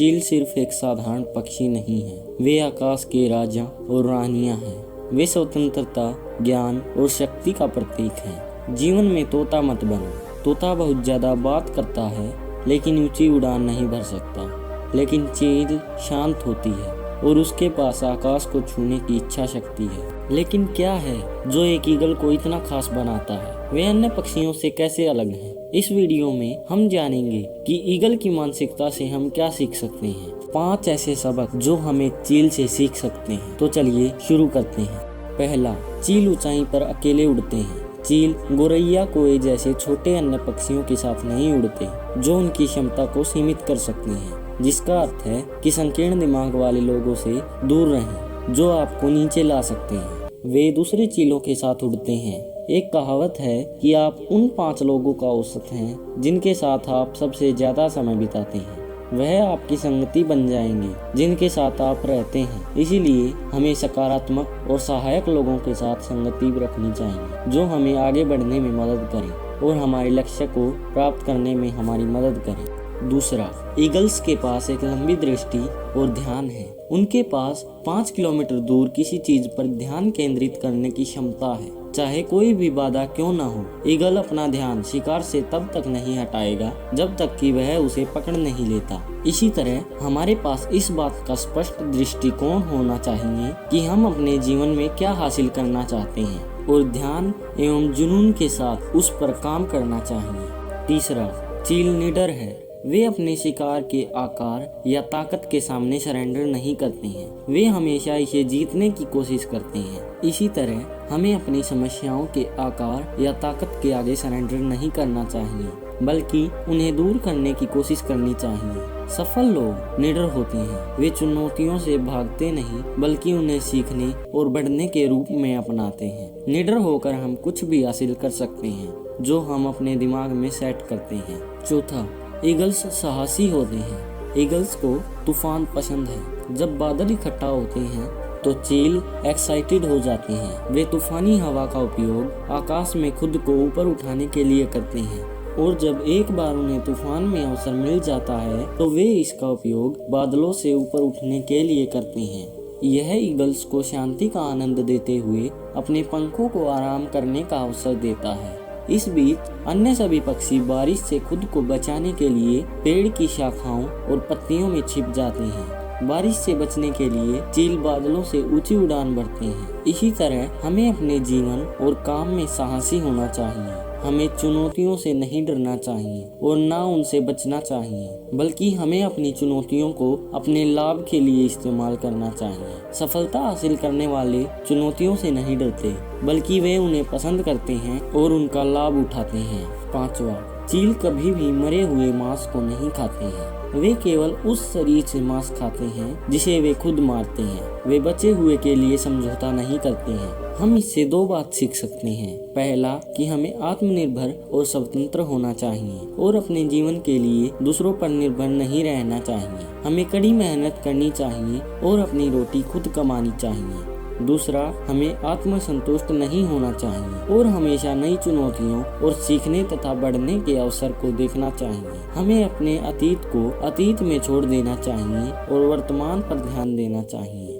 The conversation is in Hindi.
चील सिर्फ एक साधारण पक्षी नहीं है, वे आकाश के राजा और रानियां हैं। वे स्वतंत्रता, ज्ञान और शक्ति का प्रतीक हैं। जीवन में तोता मत बनो। तोता बहुत ज़्यादा बात करता है लेकिन ऊंची उड़ान नहीं भर सकता। लेकिन चील शांत होती है और उसके पास आकाश को छूने की इच्छा शक्ति है। लेकिन क्या है जो एक ईगल को इतना खास बनाता है? वे अन्य पक्षियों से कैसे अलग हैं? इस वीडियो में हम जानेंगे कि ईगल की मानसिकता से हम क्या सीख सकते हैं। 5 ऐसे सबक जो हमें चील से सीख सकते हैं। तो चलिए शुरू करते हैं। पहला, चील ऊंचाई पर अकेले उड़ते हैं। चील गोरैया, कोए जैसे छोटे अन्य पक्षियों के साथ नहीं उड़ते जो उनकी क्षमता को सीमित कर सकते हैं, जिसका अर्थ है कि संकीर्ण दिमाग वाले लोगों से दूर रहें जो आपको नीचे ला सकते हैं। वे दूसरे चीलों के साथ उड़ते हैं। एक कहावत है कि आप उन 5 लोगों का औसत हैं जिनके साथ आप सबसे ज्यादा समय बिताते हैं। वह आपकी संगति बन जाएंगे जिनके साथ आप रहते हैं। इसीलिए हमें सकारात्मक और सहायक लोगों के साथ संगति रखनी चाहिए जो हमें आगे बढ़ने में मदद करें और हमारे लक्ष्य को प्राप्त करने में हमारी मदद करें। दूसरा, ईगल्स के पास एक लंबी दृष्टि और ध्यान है। उनके पास 5 किलोमीटर दूर किसी चीज पर ध्यान केंद्रित करने की क्षमता है, चाहे कोई भी बाधा क्यों ना हो। ईगल अपना ध्यान शिकार से तब तक नहीं हटाएगा जब तक कि वह उसे पकड़ नहीं लेता। इसी तरह हमारे पास इस बात का स्पष्ट दृष्टिकोण होना चाहिए कि हम अपने जीवन में क्या हासिल करना चाहते हैं और ध्यान एवं जुनून के साथ उस पर काम करना चाहिए। तीसरा, चील निडर है। वे अपने शिकार के आकार या ताकत के सामने सरेंडर नहीं करते हैं। वे हमेशा इसे जीतने की कोशिश करते हैं। इसी तरह हमें अपनी समस्याओं के आकार या ताकत के आगे सरेंडर नहीं करना चाहिए, बल्कि उन्हें दूर करने की कोशिश करनी चाहिए। सफल लोग निडर होते हैं। वे चुनौतियों से भागते नहीं बल्कि उन्हें सीखने और बढ़ने के रूप में अपनाते हैं। निडर होकर हम कुछ भी हासिल कर सकते हैं जो हम अपने दिमाग में सेट करते हैं। चौथा, ईगल्स साहसी होते हैं। ईगल्स को तूफान पसंद है। जब बादल इकट्ठा होते हैं तो चील एक्साइटेड हो जाते हैं। वे तूफानी हवा का उपयोग आकाश में खुद को ऊपर उठाने के लिए करते हैं और जब एक बार उन्हें तूफान में अवसर मिल जाता है तो वे इसका उपयोग बादलों से ऊपर उठने के लिए करते हैं। यह ईगल्स को शांति का आनंद देते हुए अपने पंखों को आराम करने का अवसर देता है। इस बीच अन्य सभी पक्षी बारिश से खुद को बचाने के लिए पेड़ की शाखाओं और पत्तियों में छिप जाते हैं। बारिश से बचने के लिए चील बादलों से ऊंची उड़ान भरते हैं। इसी तरह हमें अपने जीवन और काम में साहसी होना चाहिए। हमें चुनौतियों से नहीं डरना चाहिए और ना उनसे बचना चाहिए, बल्कि हमें अपनी चुनौतियों को अपने लाभ के लिए इस्तेमाल करना चाहिए। सफलता हासिल करने वाले चुनौतियों से नहीं डरते बल्कि वे उन्हें पसंद करते हैं और उनका लाभ उठाते हैं। 5वां, चील कभी भी मरे हुए मांस को नहीं खाते हैं। वे केवल उस शरीर से मांस खाते हैं जिसे वे खुद मारते हैं। वे बचे हुए के लिए समझौता नहीं करते हैं। हम इससे 2 बात सीख सकते हैं। पहला, कि हमें आत्मनिर्भर और स्वतंत्र होना चाहिए और अपने जीवन के लिए दूसरों पर निर्भर नहीं रहना चाहिए। हमें कड़ी मेहनत करनी चाहिए और अपनी रोटी खुद कमानी चाहिए। दूसरा, हमें आत्मसंतुष्ट नहीं होना चाहिए और हमेशा नई चुनौतियों और सीखने तथा बढ़ने के अवसर को देखना चाहिए। हमें अपने अतीत को अतीत में छोड़ देना चाहिए और वर्तमान पर ध्यान देना चाहिए।